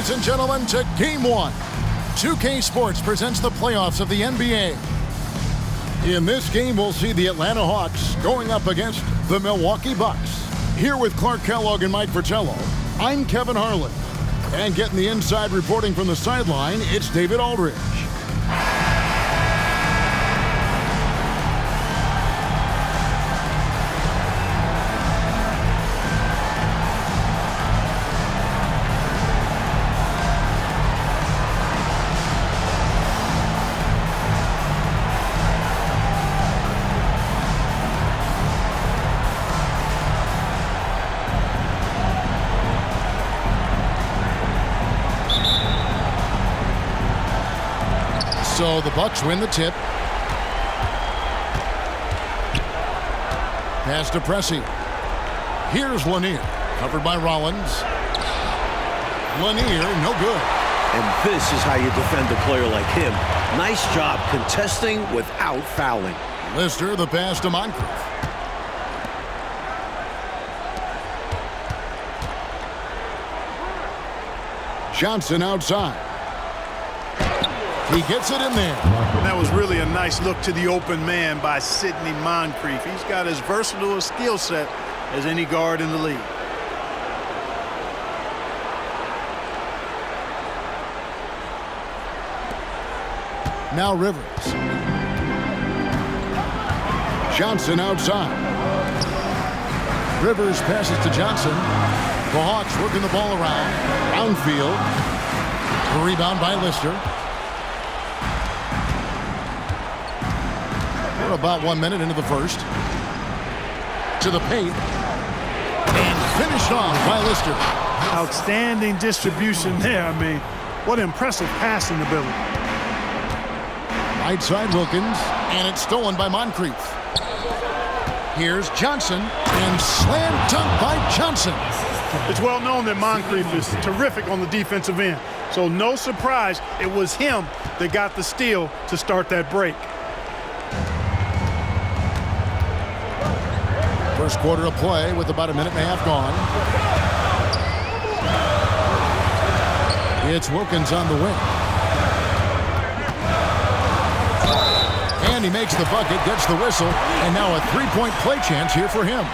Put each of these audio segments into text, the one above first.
ladies and gentlemen, to Game 1. 2K Sports presents the playoffs of the NBA. In this game, we'll see the Atlanta Hawks going up against the Milwaukee Bucks. Here with Clark Kellogg and Mike Fratello, I'm Kevin Harlan. And getting the inside reporting from the sideline, it's David Aldridge. So the Bucks win the tip. Pass to Pressey. Here's Lanier. Covered by Rollins. Lanier, no good. And this is how you defend a player like him. Nice job contesting without fouling. Lister, the pass to Moncrief. Johnson outside. He gets it in there. That was really a nice look to the open man by Sidney Moncrief. He's got as versatile a skill set as any guard in the league. Now Rivers. Johnson outside. Rivers passes to Johnson. The Hawks working the ball around. Downfield. A rebound by Lister. We're about 1 minute into the first. To the paint. And finished off by Lister. Outstanding distribution there. I mean, what impressive passing ability. Right side Wilkins. And it's stolen by Moncrief. Here's Johnson. And slam dunk by Johnson. It's well known that Moncrief is terrific on the defensive end. So no surprise it was him that got the steal to start that break. First quarter of play with about a minute and a half gone. It's Wilkins on the wing. And he makes the bucket, gets the whistle, and now a three-point play chance here for him.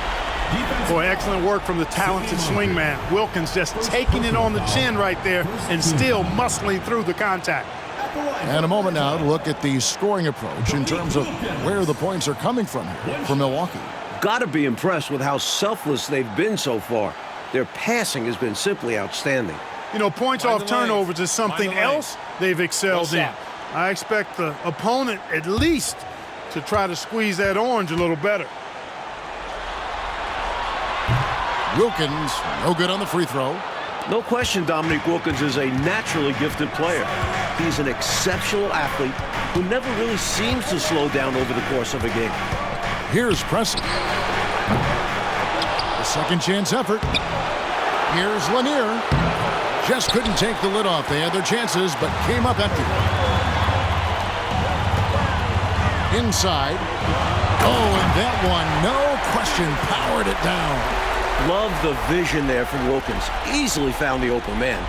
Boy, excellent work from the talented swingman. Wilkins just taking it on the chin right there and still muscling through the contact. And a moment now to look at the scoring approach in terms of where the points are coming from here for Milwaukee. Got to be impressed with how selfless they've been so far. Their passing has been simply outstanding. You know, points off turnovers is something else they've excelled in. I expect the opponent at least to try to squeeze that orange a little better. Wilkins, no good on the free throw. No question Dominique Wilkins is a naturally gifted player. He's an exceptional athlete who never really seems to slow down over the course of a game. Here's Pressey. A second chance effort. Here's Lanier. Just couldn't take the lid off. They had their chances, but came up empty. Inside. Oh, and that one, no question, powered it down. Love the vision there from Wilkins. Easily found the open man.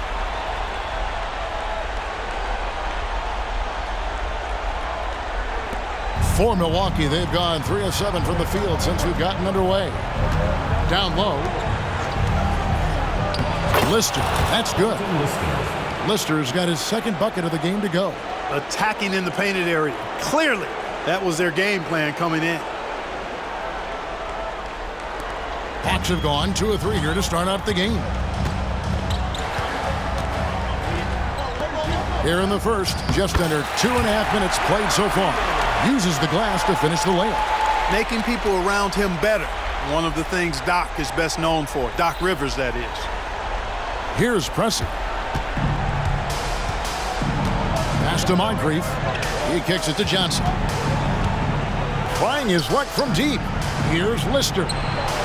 For Milwaukee, they've gone 3 of 7 from the field since we've gotten underway. Down low. Lister, that's good. Lister's got his second bucket of the game to go. Attacking in the painted area. Clearly, that was their game plan coming in. Hawks have gone 2 of 3 here to start out the game. Here in the first, just under 2.5 minutes played so far. Uses the glass to finish the layup. Making people around him better. One of the things Doc is best known for. Doc Rivers, that is. Here's Pressey. Pass to Moncrief. He kicks it to Johnson. Trying his luck from deep. Here's Lister.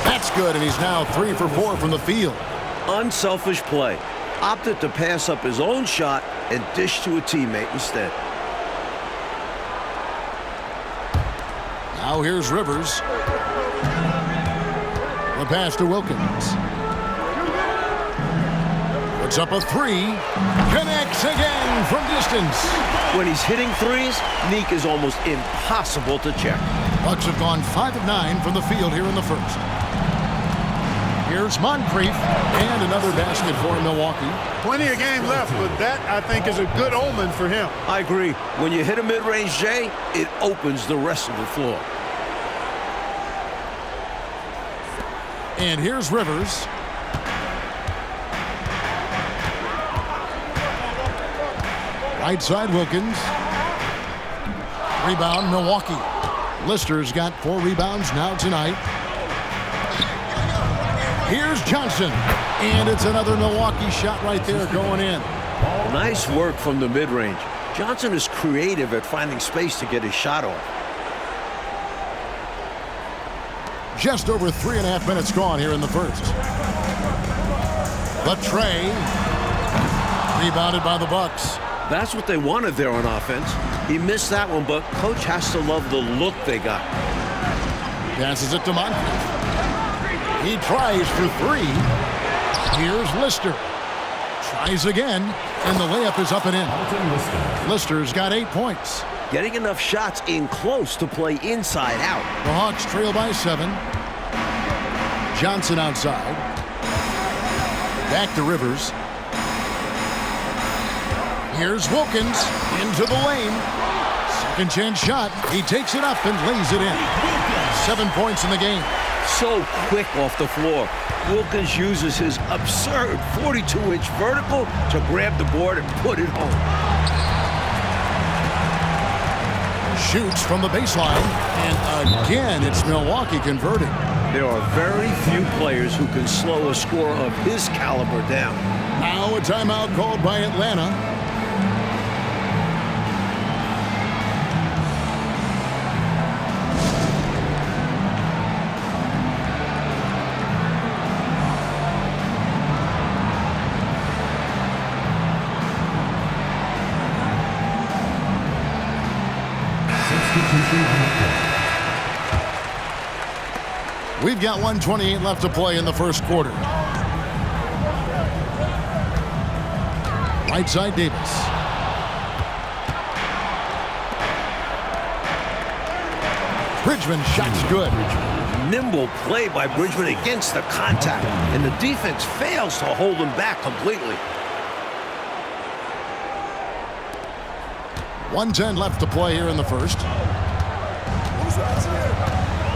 That's good, and he's now 3 for 4 from the field. Unselfish play. Opted to pass up his own shot and dish to a teammate instead. Now here's Rivers. The pass to Wilkins. Puts up a three. Connects again from distance. When he's hitting threes, Neek is almost impossible to check. Bucks have gone 5 of 9 from the field here in the first. Here's Moncrief, and another basket for Milwaukee. Plenty of game left, but that, I think, is a good omen for him. I agree. When you hit a mid-range J, it opens the rest of the floor. And here's Rivers. Right side, Wilkins. Rebound, Milwaukee. Lister's got 4 rebounds now tonight. Here's Johnson. And it's another Milwaukee shot right there going in. Nice work from the mid-range. Johnson is creative at finding space to get his shot off. Just over 3.5 minutes gone here in the first. The tray. Rebounded by the Bucks. That's what they wanted there on offense. He missed that one, but coach has to love the look they got. Passes it to Moncrief. He tries for 3. Here's Lister. Tries again, and the layup is up and in. Lister's got 8 points. Getting enough shots in close to play inside out. The Hawks trail by 7. Johnson outside. Back to Rivers. Here's Wilkins into the lane. Second chance shot. He takes it up and lays it in. 7 points in the game. So quick off the floor. Wilkins uses his absurd 42-inch vertical to grab the board and put it home. Shoots from the baseline, and again it's Milwaukee converting. There are very few players who can slow a score of his caliber down. Now a timeout called by Atlanta. We've got 1:28 left to play in the first quarter. Right side, Davis. Bridgman shot's good. Nimble play by Bridgman against the contact, and the defense fails to hold him back completely. 1:10 left to play here in the first.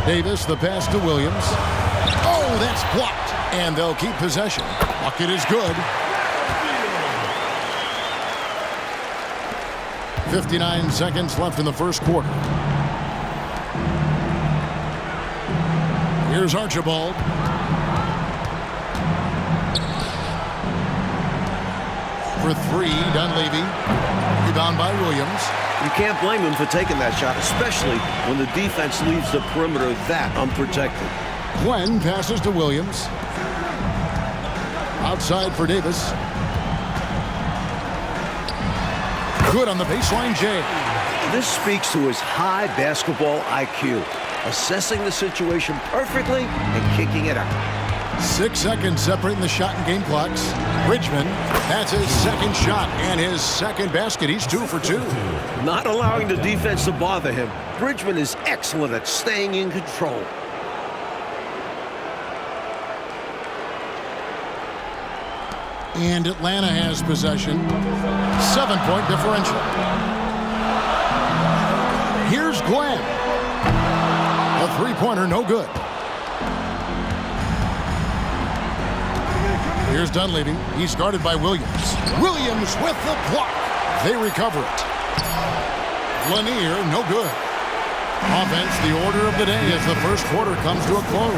Davis, the pass to Williams. Oh, that's blocked. And they'll keep possession. Bucket is good. 59 seconds left in the first quarter. Here's Archibald. For 3, Dunleavy. Rebound by Williams. You can't blame him for taking that shot, especially when the defense leaves the perimeter that unprotected. Gwen passes to Williams. Outside for Davis. Good on the baseline, Jay. This speaks to his high basketball IQ, assessing the situation perfectly and kicking it out. 6 seconds separating the shot and game clocks. Bridgman, that's his second shot and his second basket. He's 2 for 2. Not allowing the defense to bother him. Bridgman is excellent at staying in control. And Atlanta has possession. 7-point differential. Here's Glenn. A three-pointer, no good. Here's Dunleavy. He's guarded by Williams. Williams with the block. They recover it. Lanier, no good. Offense, the order of the day as the first quarter comes to a close.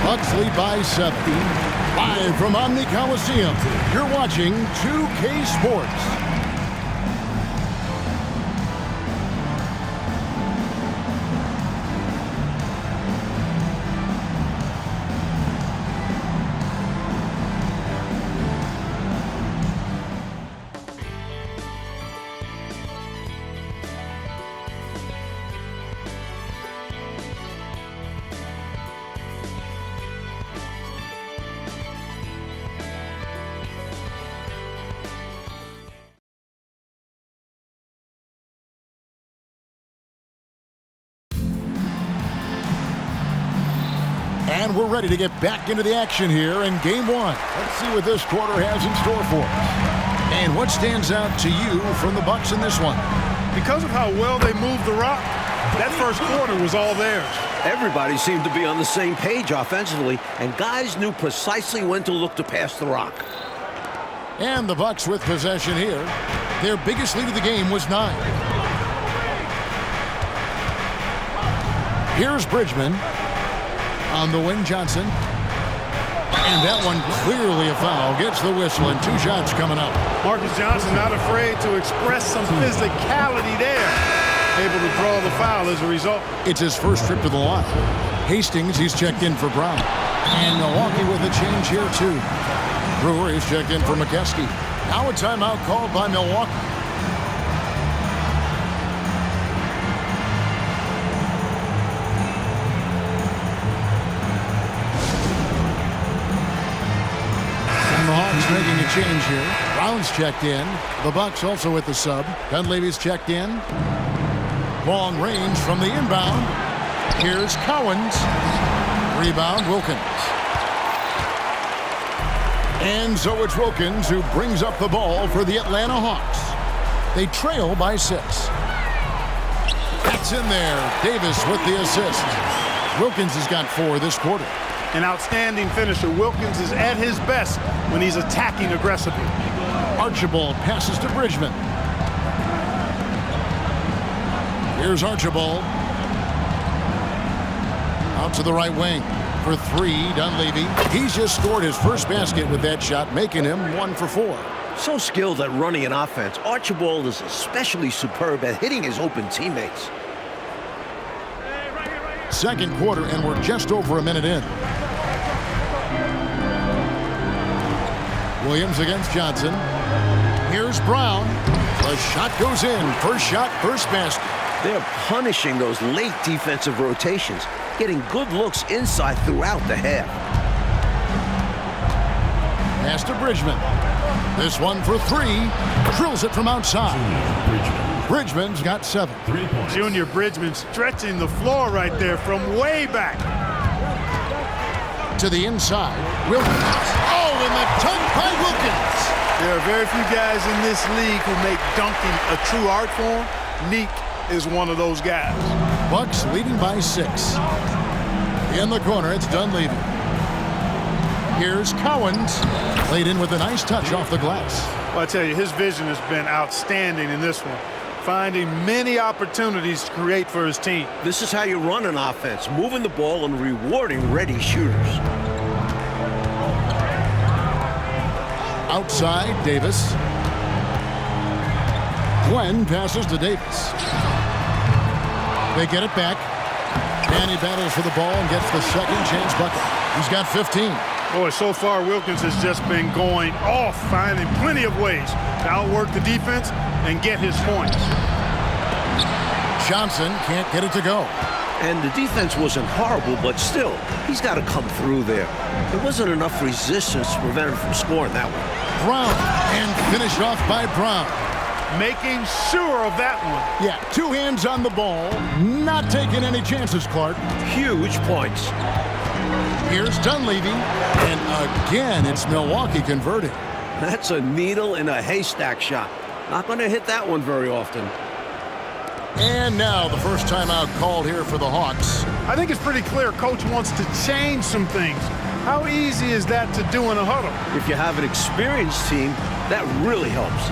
Bucks lead by 7. Live from Omni Coliseum, you're watching 2K Sports. And we're ready to get back into the action here in game one. Let's see what this quarter has in store for us. And what stands out to you from the Bucks in this one? Because of how well they moved the rock, that first quarter was all theirs. Everybody seemed to be on the same page offensively, and guys knew precisely when to look to pass the rock. And the Bucks with possession here. Their biggest lead of the game was 9. Here's Bridgman on the wing. Johnson. And that one clearly a foul. Gets the whistle and 2 shots coming up. Marcus Johnson not afraid to express some physicality there. Able to draw the foul as a result. It's his first trip to the line. Hastings, he's checked in for Brown. And Milwaukee with a change here too. Brewer is checked in for McKeskey. Now a timeout called by Milwaukee. And the Hawks making a change here. Brown's checked in. The Bucks also with the sub. Dunleavy's checked in. Long range from the inbound. Here's Cowens. Rebound, Wilkins. And so it's Wilkins who brings up the ball for the Atlanta Hawks. They trail by 6. That's in there. Davis with the assist. Wilkins has got 4 this quarter. An outstanding finisher. Wilkins is at his best when he's attacking aggressively. Archibald passes to Bridgman. Here's Archibald. Out to the right wing. For 3, Dunleavy. He's just scored his first basket with that shot, making him 1 for 4. So skilled at running an offense, Archibald is especially superb at hitting his open teammates. Second quarter, and we're just over a minute in. Williams against Johnson. Here's Brown. The shot goes in. First shot, first basket. They're punishing those late defensive rotations, getting good looks inside throughout the half. Pass to Bridgman. This one for 3. Drills it from outside. Bridgman's got 7. Junior Bridgman stretching the floor right there from way back. To the inside. Wilkins. Oh, and the dunk by Wilkins. There are very few guys in this league who make dunking a true art form. Neek is one of those guys. Bucks leading by 6. In the corner, it's Dunleavy. Here's Cowens. Played in with a nice touch off the glass. Well, I tell you, his vision has been outstanding in this one. Finding many opportunities to create for his team. This is how you run an offense, moving the ball and rewarding ready shooters. Outside, Davis. Glenn passes to Davis. They get it back. And he battles for the ball and gets the second chance bucket. He's got 15. Boy, so far Wilkins has just been going off, finding plenty of ways to outwork the defense and get his points. Johnson can't get it to go. And the defense wasn't horrible, but still, he's got to come through there. There wasn't enough resistance to prevent him from scoring that one. Brown, and finished off by Brown. Making sure of that one. Yeah, 2 hands on the ball. Not taking any chances, Clark. Huge points. Here's Dunleavy. And again, it's Milwaukee converting. That's a needle in a haystack shot. Not going to hit that one very often. And now the first timeout called here for the Hawks. I think it's pretty clear Coach wants to change some things. How easy is that to do in a huddle? If you have an experienced team, that really helps.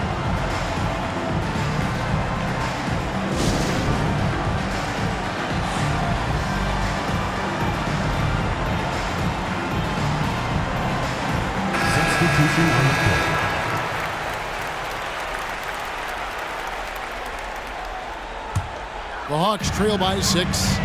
The Hawks trail by 6.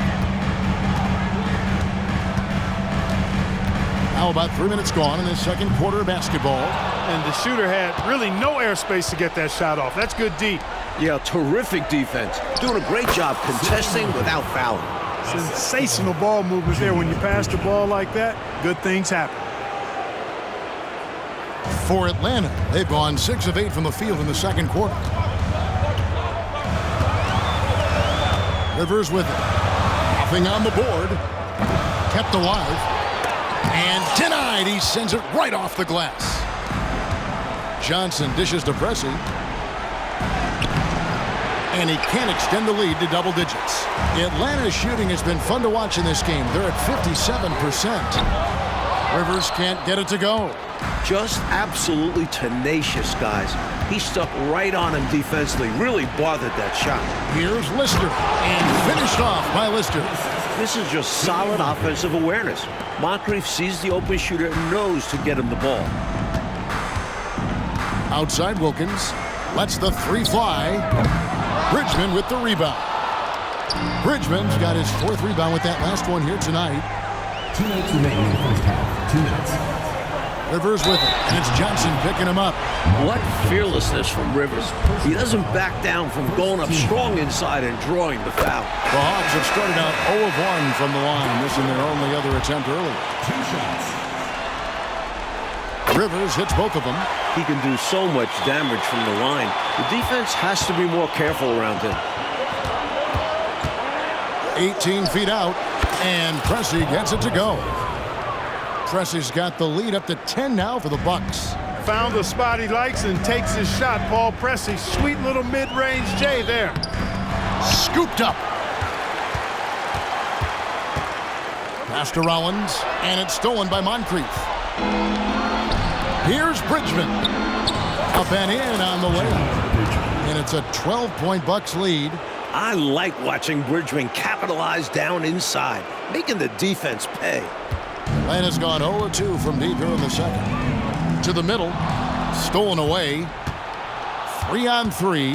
Now about 3 minutes gone in the second quarter of basketball. And the shooter had really no airspace to get that shot off. That's good D. Yeah, terrific defense. Doing a great job contesting without fouling. Sensational ball movements there. When you pass the ball like that, good things happen. For Atlanta, they've gone 6 of 8 from the field in the second quarter. Rivers with it. Nothing on the board. Kept alive. And denied. He sends it right off the glass. Johnson dishes to Pressey. And he can't extend the lead to double digits. Atlanta's shooting has been fun to watch in this game. They're at 57%. Rivers can't get it to go. Just absolutely tenacious, guys. He stuck right on him defensively. Really bothered that shot. Here's Lister. And finished off by Lister. This is just solid offensive awareness. Moncrief sees the open shooter and knows to get him the ball. Outside Wilkins. Lets the three fly. Bridgman with the rebound. Bridgman's got his fourth rebound with that last one here tonight. 2 minutes remaining in the first half. 2 minutes. Rivers with it, and it's Johnson picking him up. What fearlessness from Rivers. He doesn't back down from going up strong inside and drawing the foul. The Hawks have started out 0 of 1 from the line, missing their only other attempt earlier. 2 shots. Rivers hits both of them. He can do so much damage from the line. The defense has to be more careful around him. 18 feet out, and Pressey gets it to go. Pressey's got the lead up to 10 now for the Bucks. Found the spot he likes and takes his shot. Paul Pressey, sweet little mid-range J there. Scooped up. Pass to Rollins, and it's stolen by Moncrief. Here's Bridgman. Up and in on the layup. And it's a 12-point Bucks lead. I like watching Bridgman capitalize down inside, making the defense pay. Atlanta's gone 0-2 from deep here in the second. To the middle. Stolen away. 3-on-3.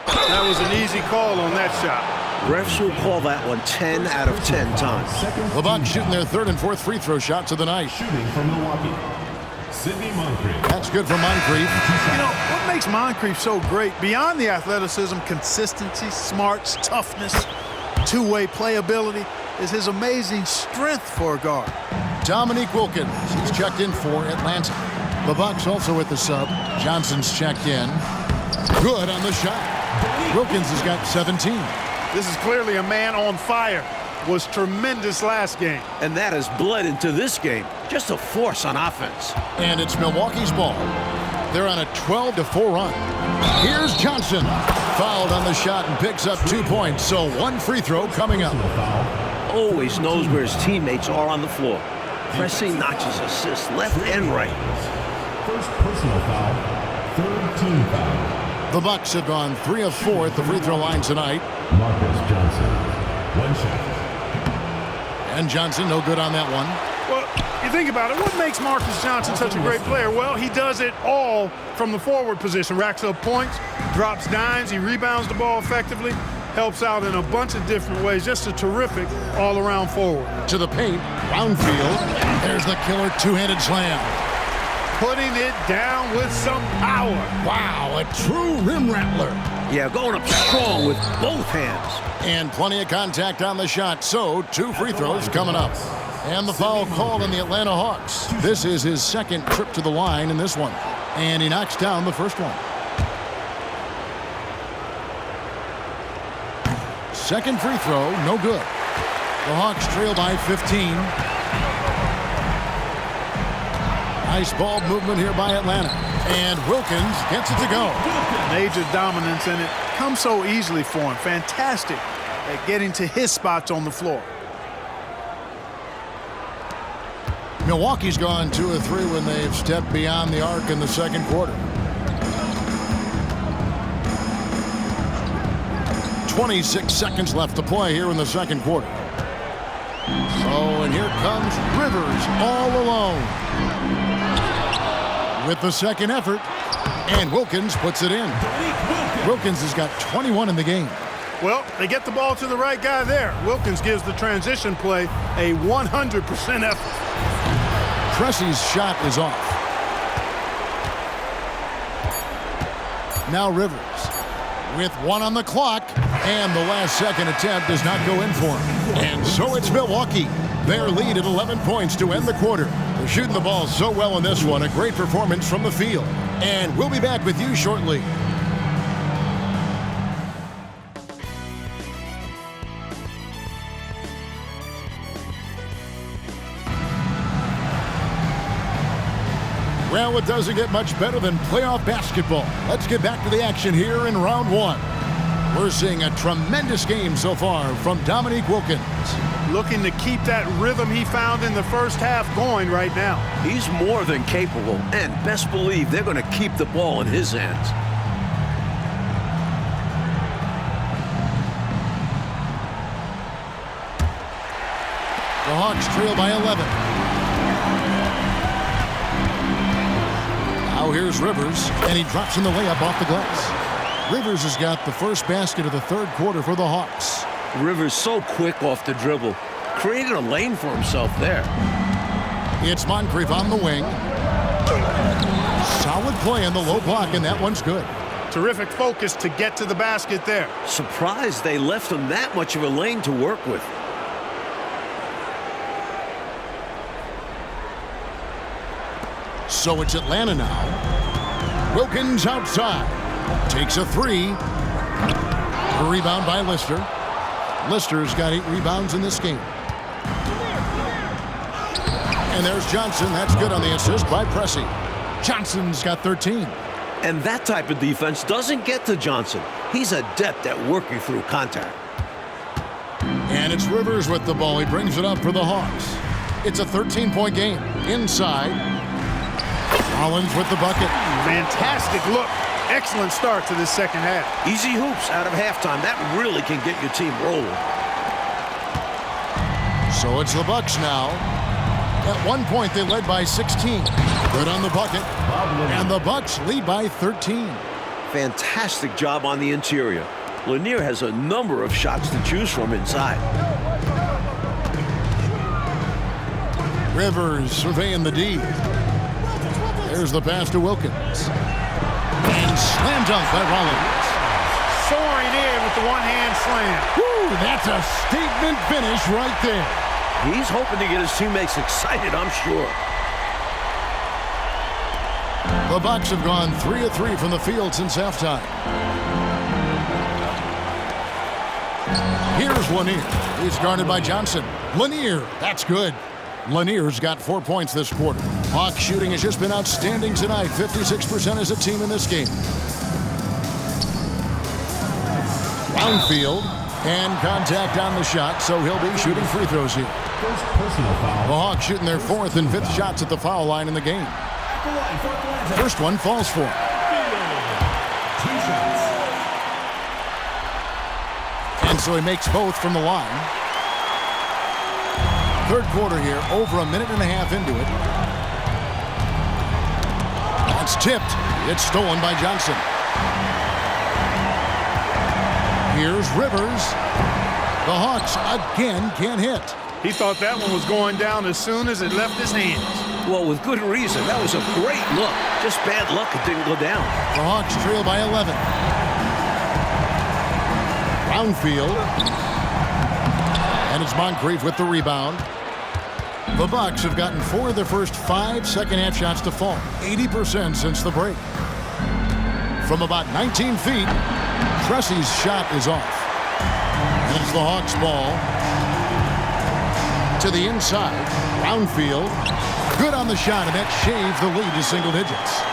That was an easy call on that shot. Refs will call that one 10 out of 10 times. The Bucks shooting their third and fourth free throw shots of the night. Shooting from Milwaukee. Sidney Moncrief. That's good for Moncrief. You know, what makes Moncrief so great, beyond the athleticism, consistency, smarts, toughness, two-way playability, is his amazing strength for a guard. Dominique Wilkins, he's checked in for Atlanta. The Bucks also with the sub. Johnson's checked in. Good on the shot. Wilkins has got 17. This is clearly a man on fire. Was tremendous last game. And that has bled into this game. Just a force on offense. And it's Milwaukee's ball. They're on a 12-4 run. Here's Johnson. Fouled on the shot and picks up 2 points. So one free throw coming up. Always knows where his teammates are on the floor. Pressing notches assists left and right. First personal foul. Third team foul. The Bucks have gone 3 of 4 at the free throw line tonight. Marcus Johnson. 1 shot. And Johnson no good on that one. Well, you think about it, what makes Marcus Johnson such a great player? Well, he does it all from the forward position. Racks up points, drops dimes, he rebounds the ball effectively, helps out in a bunch of different ways. Just a terrific all-around forward. To the paint, Brownfield. There's the killer two-handed slam. Putting it down with some power. Wow, a true rim rattler. Yeah, going up strong with both hands. And plenty of contact on the shot, so 2 free throws coming up. And the foul called on the Atlanta Hawks. This is his second trip to the line in this one. And he knocks down the first one. Second free throw, no good. The Hawks trail by 15. Nice ball movement here by Atlanta. And Wilkins gets it to go. Major dominance, and it comes so easily for him. Fantastic at getting to his spots on the floor. Milwaukee's gone 2 of 3 when they've stepped beyond the arc in the second quarter. 26 seconds left to play here in the second quarter. And here comes Rivers all alone with the second effort, and Wilkins puts it in. Wilkins has got 21 in the game. Well, they get the ball to the right guy there. Wilkins gives the transition play a 100% effort. Pressey's shot is off. Now Rivers with 1 on the clock, and the last second attempt does not go in for him. And so it's Milwaukee. Their lead at 11 points to end the quarter. They're shooting the ball so well in this one. A great performance from the field. And we'll be back with you shortly. Well, it doesn't get much better than playoff basketball. Let's get back to the action here in round one. We're seeing a tremendous game so far from Dominique Wilkins. Looking to keep that rhythm he found in the first half going right now. He's more than capable, and best believe they're going to keep the ball in his hands. The Hawks trail by 11. Now here's Rivers, and he drops in the layup off the glass. Rivers has got the first basket of the third quarter for the Hawks. Rivers so quick off the dribble. Created a lane for himself there. It's Moncrief on the wing. Solid play in the low block, and that one's good. Terrific focus to get to the basket there. Surprised they left him that much of a lane to work with. So it's Atlanta now. Wilkins outside. Takes a three. A rebound by Lister. Lister's got 8 rebounds in this game. And there's Johnson. That's good on the assist by Pressey. Johnson's got 13. And that type of defense doesn't get to Johnson. He's adept at working through contact. And it's Rivers with the ball. He brings it up for the Hawks. It's a 13-point game. Inside. Rollins with the bucket. Fantastic look. Excellent start to this second half. Easy hoops out of halftime. That really can get your team rolling. So it's the Bucks now. At one point, they led by 16. Good on the bucket. And the Bucks lead by 13. Fantastic job on the interior. Lanier has a number of shots to choose from inside. Rivers surveying the D. There's the pass to Wilkins. And slam dunk by Rollins. Soaring in with the one-hand slam. Woo, that's a statement finish right there. He's hoping to get his teammates excited, I'm sure. The Bucks have gone 3 of 3 from the field since halftime. Here's Lanier. He's guarded by Johnson. Lanier, that's good. Lanier's got 4 points this quarter. Hawks shooting has just been outstanding tonight. 56% as a team in this game. Brownfield, and contact on the shot, so he'll be shooting free throws here. First personal foul. The Hawks shooting their 4th and 5th shots at the foul line in the game. First one falls for him. 2 shots. And so he makes both from the line. Third quarter here, over a minute and a half into it. It's tipped. It's stolen by Johnson. Here's Rivers. The Hawks again can't hit. He thought that one was going down as soon as it left his hands. Well, with good reason. That was a great look. Just bad luck it didn't go down. The Hawks trail by 11. Brownfield. And it's Moncrief with the rebound. The Bucks have gotten 4 of their first 5 second-half shots to fall. 80% since the break. From about 19 feet, Pressey's shot is off. And it's the Hawks' ball. To the inside. Brownfield. Good on the shot, and that shaves the lead to single digits.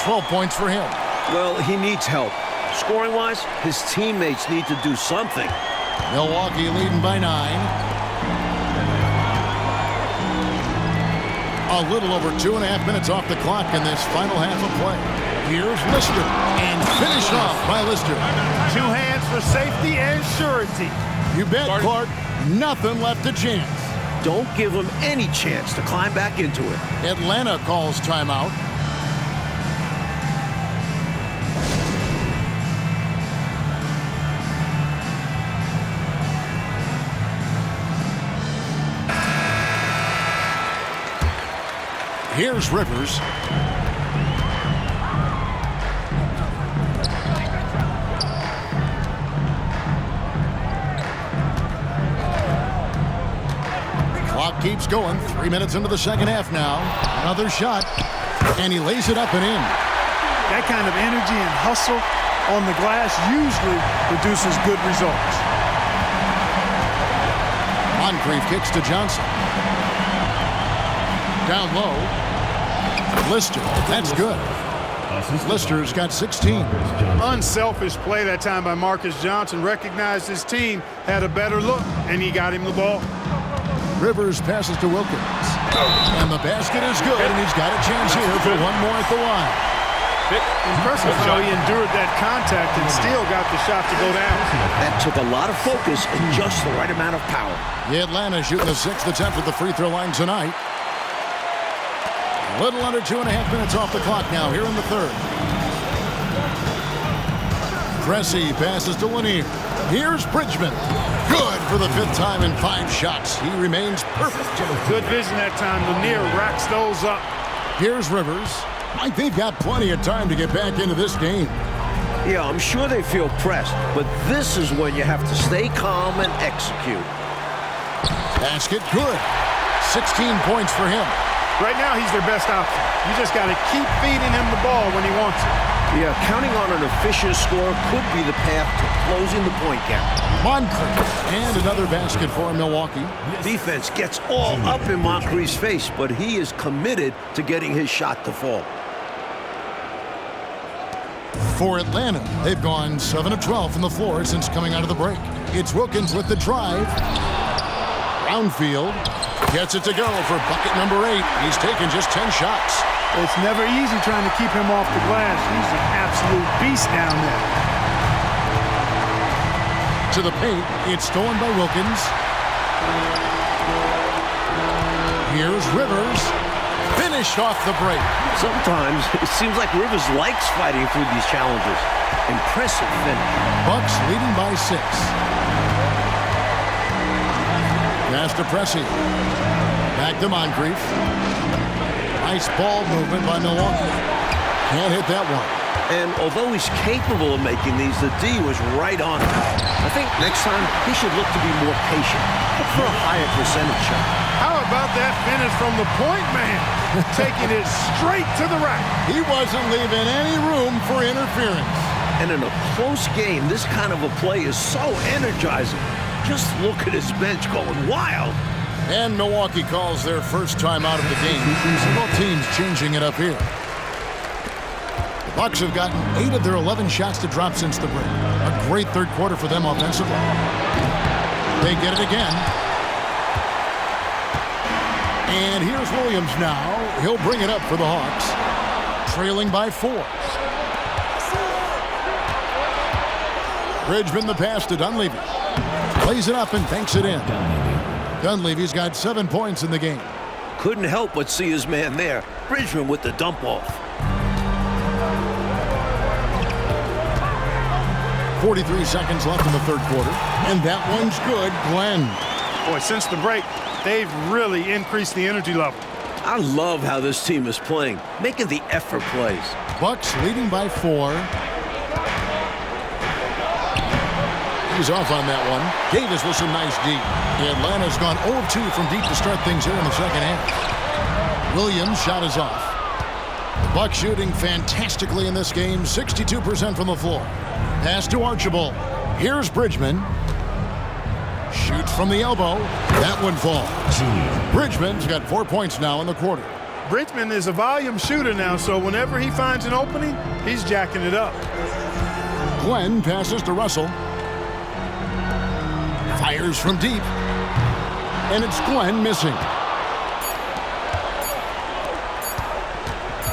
12 points for him. Well, he needs help. Scoring-wise, his teammates need to do something. Milwaukee leading by 9. A little over 2.5 minutes off the clock in this final half of play. Here's Lister, and finished off by Lister. 2 hands for safety and surety. You bet, Clark. Nothing left to chance. Don't give him any chance to climb back into it. Atlanta calls timeout. Here's Rivers. Clock keeps going. 3 minutes into the second half now. Another shot. And he lays it up and in. That kind of energy and hustle on the glass usually produces good results. Moncrief kicks to Johnson. Down low. Lister, that's good. Lister's got 16. Unselfish play that time by Marcus Johnson. Recognized his team had a better look, and he got him the ball. Rivers passes to Wilkins. And the basket is good, and he's got a chance here for one more at the line. Impressive how he endured that contact and still got the shot to go down. That took a lot of focus and just the right amount of power. Atlanta shooting the 6th attempt at the free throw line tonight. A little under 2.5 minutes off the clock now here in the third. Cressy passes to Lanier. Here's Bridgman. Good for the 5th time in 5 shots. He remains perfect. Good vision that time. Lanier racks those up. Here's Rivers. Mike, they've got plenty of time to get back into this game. Yeah, I'm sure they feel pressed, but this is when you have to stay calm and execute. Basket good. 16 points for him. Right now, he's their best option. You just got to keep feeding him the ball when he wants it. Yeah, counting on an efficient score could be the path to closing the point gap. Moncrief, and another basket for Milwaukee. Defense gets all up in Moncrief's face, but he is committed to getting his shot to fall. For Atlanta, they've gone 7 of 12 from the floor since coming out of the break. It's Wilkins with the drive. Brownfield gets it to go for bucket number 8. He's taken just 10 shots. It's never easy trying to keep him off the glass. He's an absolute beast down there. To the paint, it's stolen by Wilkins. Here's Rivers. Finished off the break. Sometimes it seems like Rivers likes fighting through these challenges. Impressive finish. Bucks leading by 6. Pass to Cressy. Back to Moncrief. Nice ball movement by Milwaukee. Can't hit that one. And although he's capable of making these, the D was right on him. I think next time he should look to be more patient. Look for a higher percentage shot. How about that finish from the point man? Taking it straight to the rack. He wasn't leaving any room for interference. And in a close game, this kind of a play is so energizing. Just look at his bench going wild. And Milwaukee calls their first time out of the game. Both teams changing it up here. The Bucks have gotten 8 of their 11 shots to drop since the break. A great third quarter for them offensively. They get it again. And here's Williams now. He'll bring it up for the Hawks. Trailing by 4. Bridgman the pass to Dunleavy. Plays it up and banks it in. Dunleavy's got 7 points in the game. Couldn't help but see his man there. Bridgman with the dump off. 43 seconds left in the third quarter. And that one's good. Glenn. Boy, since the break, they've really increased the energy level. I love how this team is playing, making the effort plays. Bucks leading by 4. He's off on that one. Davis with some nice D. Atlanta's gone 0 of 2 from deep to start things here in the second half. Williams' shot is off. The Bucks shooting fantastically in this game, 62% from the floor. Pass to Archibald. Here's Bridgman. Shoots from the elbow. That one falls. Bridgman's got 4 points now in the quarter. Bridgman is a volume shooter now, so whenever he finds an opening, he's jacking it up. Glenn passes to Russell. Fires from deep. And it's Glenn missing.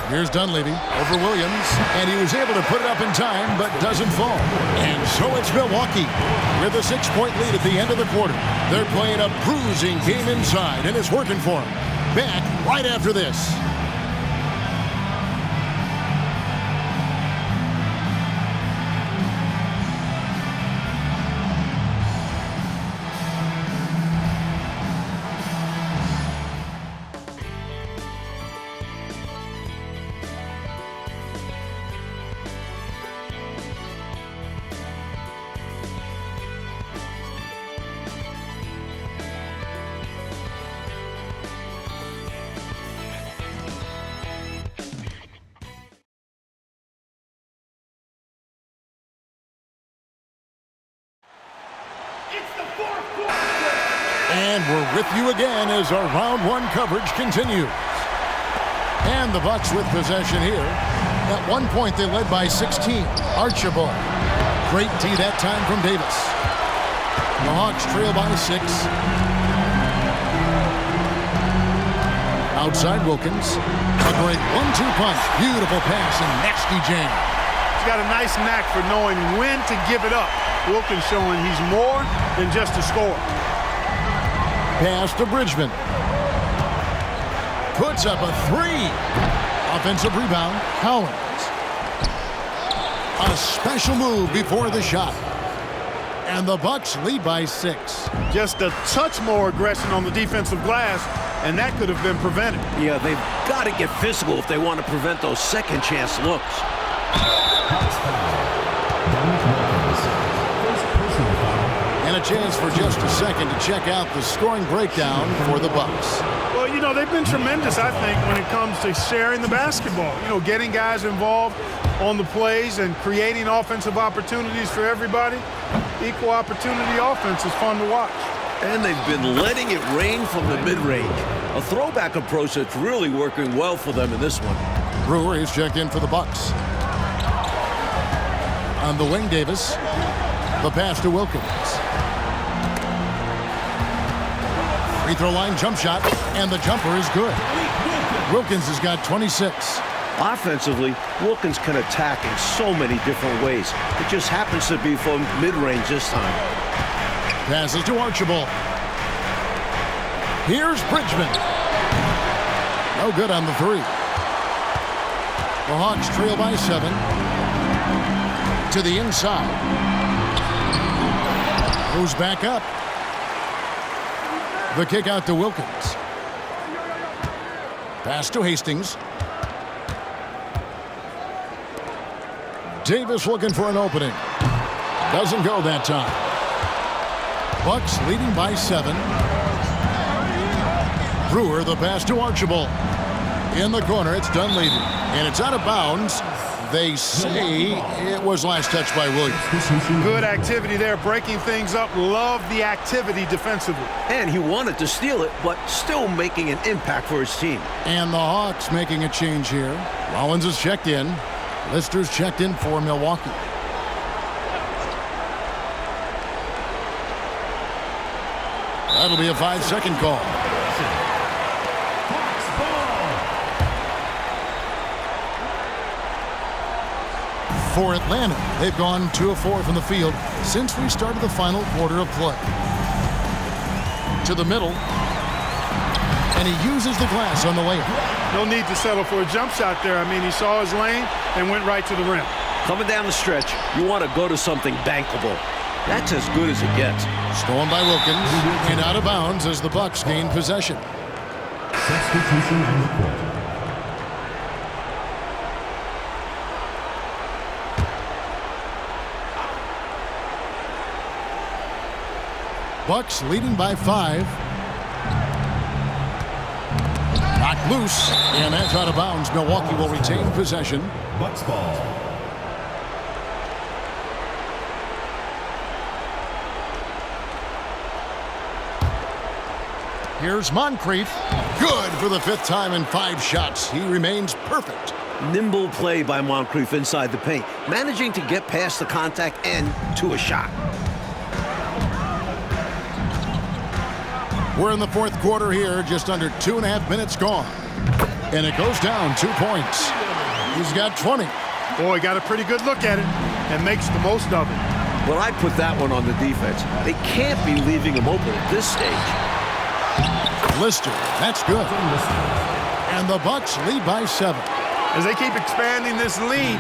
Here's Dunleavy over Williams. And he was able to put it up in time, but doesn't fall. And so it's Milwaukee with a 6-point lead at the end of the quarter. They're playing a bruising game inside, and it's working for them. Back right after this. And we're with you again as our round 1 coverage continues. And the Bucks with possession here. At one point, they led by 16. Archibald. Great D that time from Davis. The Hawks trail by 6. Outside Wilkins. A great 1-2 punch. Beautiful pass and nasty jam. He's got a nice knack for knowing when to give it up. Wilkins showing he's more than just a scorer. Pass to Bridgman. Puts up a 3. Offensive rebound, Collins. A special move before the shot. And the Bucks lead by 6. Just a touch more aggression on the defensive glass, and that could have been prevented. Yeah, they've got to get physical if they want to prevent those second chance looks. And a chance for just a second to check out the scoring breakdown for the Bucks. Well, you know, they've been tremendous, I think, when it comes to sharing the basketball. You know, getting guys involved on the plays and creating offensive opportunities for everybody. Equal opportunity offense is fun to watch. And they've been letting it rain from the mid-range. A throwback approach that's really working well for them in this one. Brewer is checked in for the Bucks. On the wing, Davis. The pass to Wilkins. Free throw line jump shot, and the jumper is good. Wilkins has got 26. Offensively, Wilkins can attack in so many different ways. It just happens to be from mid-range this time. Passes to Archibald. Here's Bridgman. No good on the 3. The Hawks trail by 7. To the inside. Goes back up. The kick out to Wilkins. Pass to Hastings. Davis looking for an opening. Doesn't go that time. Bucks leading by 7. Brewer, the pass to Archibald. In the corner, it's Dunleavy. And it's out of bounds. They say it was last touched by Williams. Good activity there, breaking things up. Love the activity defensively. And he wanted to steal it, but still making an impact for his team. And the Hawks making a change here. Rollins is checked in. Lister's checked in for Milwaukee. That'll be a 5-second call. For Atlanta, they've gone 2 of 4 from the field since we started the final quarter of play. To the middle, and he uses the glass on the layup. No need to settle for a jump shot there. I mean, he saw his lane and went right to the rim. Coming down the stretch, you want to go to something bankable. That's as good as it gets. Stolen by Wilkins and out of bounds as the Bucks gain possession. Substitution on the court. Bucks leading by 5. Knocked loose, and that's out of bounds. Milwaukee will retain possession. Bucks ball. Here's Moncrief. Good for the 5th time in 5 shots. He remains perfect. Nimble play by Moncrief inside the paint, managing to get past the contact and to a shot. We're in the 4th quarter here, just under 2.5 minutes gone. And it goes down 2 points. He's got 20. Boy, got a pretty good look at it and makes the most of it. Well, I put that one on the defense. They can't be leaving him open at this stage. Lister, that's good. And the Bucks lead by 7. As they keep expanding this lead,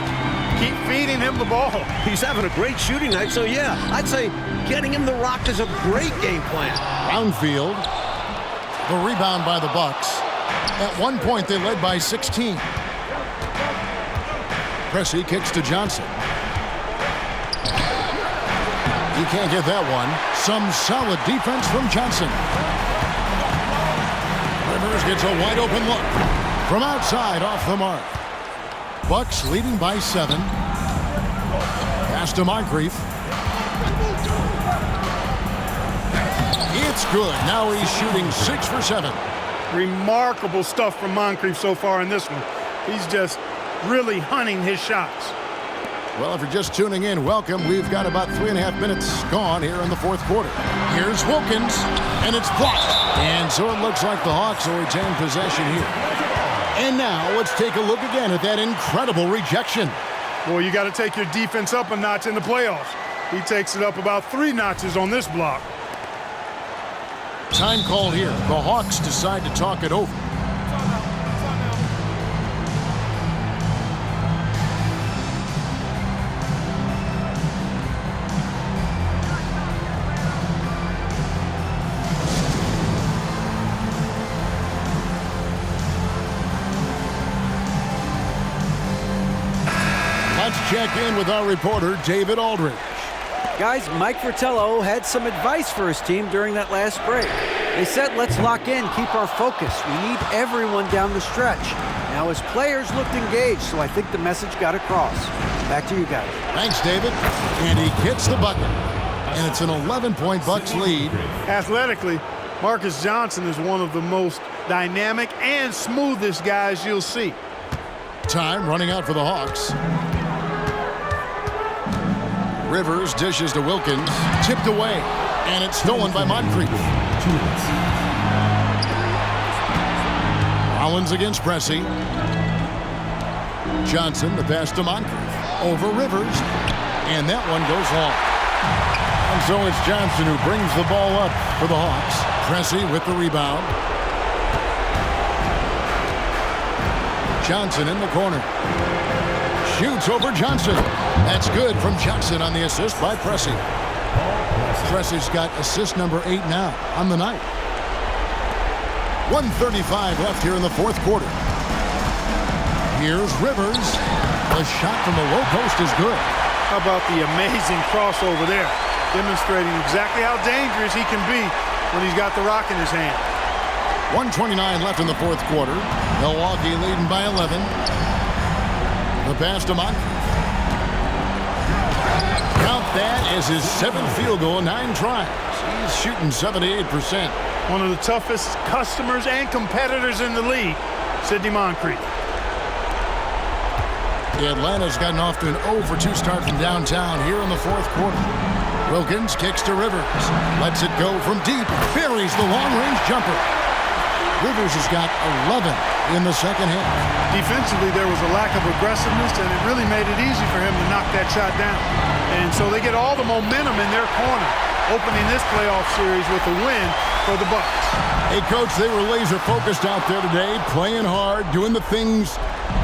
keep feeding him the ball. He's having a great shooting night, so yeah, I'd say getting him the rock is a great game plan. Brownfield. The rebound by the Bucks. At one point, they led by 16. Pressey kicks to Johnson. He can't get that one. Some solid defense from Johnson. Rivers gets a wide open look. From outside, off the mark. Bucks leading by 7. Pass to Moncrief. It's good. Now he's shooting 6 for 7. Remarkable stuff from Moncrief so far in this one. He's just really hunting his shots. Well, if you're just tuning in, welcome. We've got about 3.5 minutes gone here in the fourth quarter. Here's Wilkins, and it's blocked. And so it looks like the Hawks will retain possession here. And now let's take a look again at that incredible rejection. Well, you got to take your defense up a notch in the playoffs. He takes it up about 3 notches on this block. Time called here. The Hawks decide to talk it over. Let's check in with our reporter, David Aldridge. Guys, Mike Fratello had some advice for his team during that last break. They said, let's lock in, keep our focus. We need everyone down the stretch. Now his players looked engaged, so I think the message got across. Back to you guys. Thanks, David. And he gets the bucket. And it's an 11-point Bucks lead. Athletically, Marcus Johnson is one of the most dynamic and smoothest guys you'll see. Time running out for the Hawks. Rivers dishes to Wilkins, tipped away, and it's stolen by Moncrief. Rollins against Pressey. Johnson, the pass to Moncrief. Over Rivers, and that one goes long. And so it's Johnson who brings the ball up for the Hawks. Pressey with the rebound. Johnson in the corner. Shoots over Johnson. That's good from Johnson on the assist by Pressey. Pressey's got assist number 8 now on the night. 1:35 left here in the fourth quarter. Here's Rivers. The shot from the low post is good. How about the amazing crossover there? Demonstrating exactly how dangerous he can be when he's got the rock in his hand. 1:29 left in the fourth quarter. Milwaukee leading by 11. The pass to Moncrief. Count that as his 7th field goal in 9 tries. He's shooting 78%. One of the toughest customers and competitors in the league, Sidney Moncrief. Atlanta's gotten off to an 0-for-2 start from downtown here in the fourth quarter. Wilkins kicks to Rivers. Lets it go from deep. Buries the long-range jumper. Rivers has got 11 in the second half. Defensively, there was a lack of aggressiveness, and it really made it easy for him to knock that shot down. And so they get all the momentum in their corner, opening this playoff series with a win for the Bucks. Hey, Coach, they were laser-focused out there today, playing hard, doing the things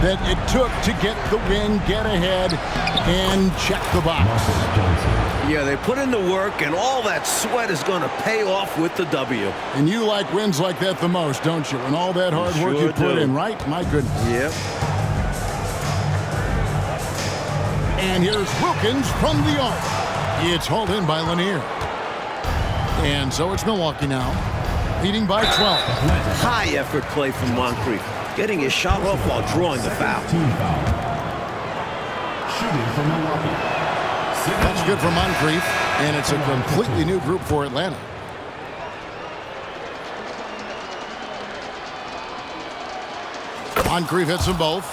that it took to get the win, get ahead, and check the box. Yeah, they put in the work, and all that sweat is going to pay off with the W. And you like wins like that the most, don't you? And all that hard work you put in, right? My goodness. Yep. And here's Wilkins from the arc. It's hauled in by Lanier. And so it's Milwaukee now, leading by 12. High effort play from Moncrief, getting his shot off while drawing the foul. Team foul. Shooting for Milwaukee. That's good for Moncrief, and it's a completely new group for Atlanta. Moncrief hits them both.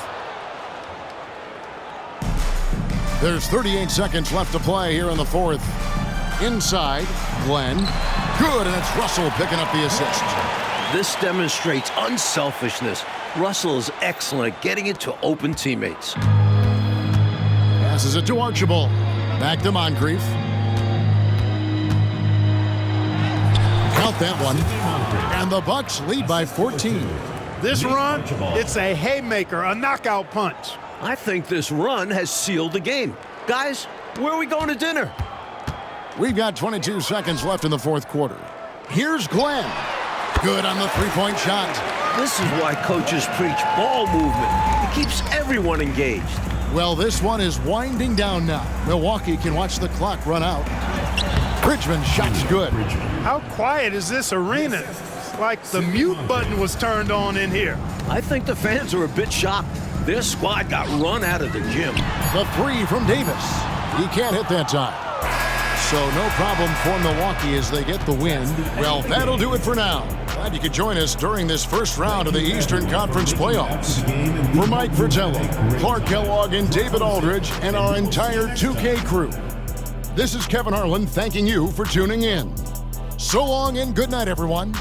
There's 38 seconds left to play here in the fourth. Inside, Glenn. Good, and it's Russell picking up the assist. This demonstrates unselfishness. Russell is excellent at getting it to open teammates. Passes it to Archibald. Back to Moncrief. Count that one. And the Bucks lead by 14. This run, it's a haymaker, a knockout punch. I think this run has sealed the game. Guys, where are we going to dinner? We've got 22 seconds left in the fourth quarter. Here's Glenn. Good on the three-point shot. This is why coaches preach ball movement. It keeps everyone engaged. Well, this one is winding down now. Milwaukee can watch the clock run out. Bridgman's shot's good. How quiet is this arena? It's like the mute button was turned on in here. I think the fans are a bit shocked. Their squad got run out of the gym. The three from Davis. He can't hit that time. So no problem for Milwaukee as they get the win. Well, that'll do it for now. Glad you could join us during this first round of the Eastern Conference playoffs. For Mike Fratello, Clark Kellogg, and David Aldridge, and our entire 2K crew, this is Kevin Harlan thanking you for tuning in. So long and good night, everyone.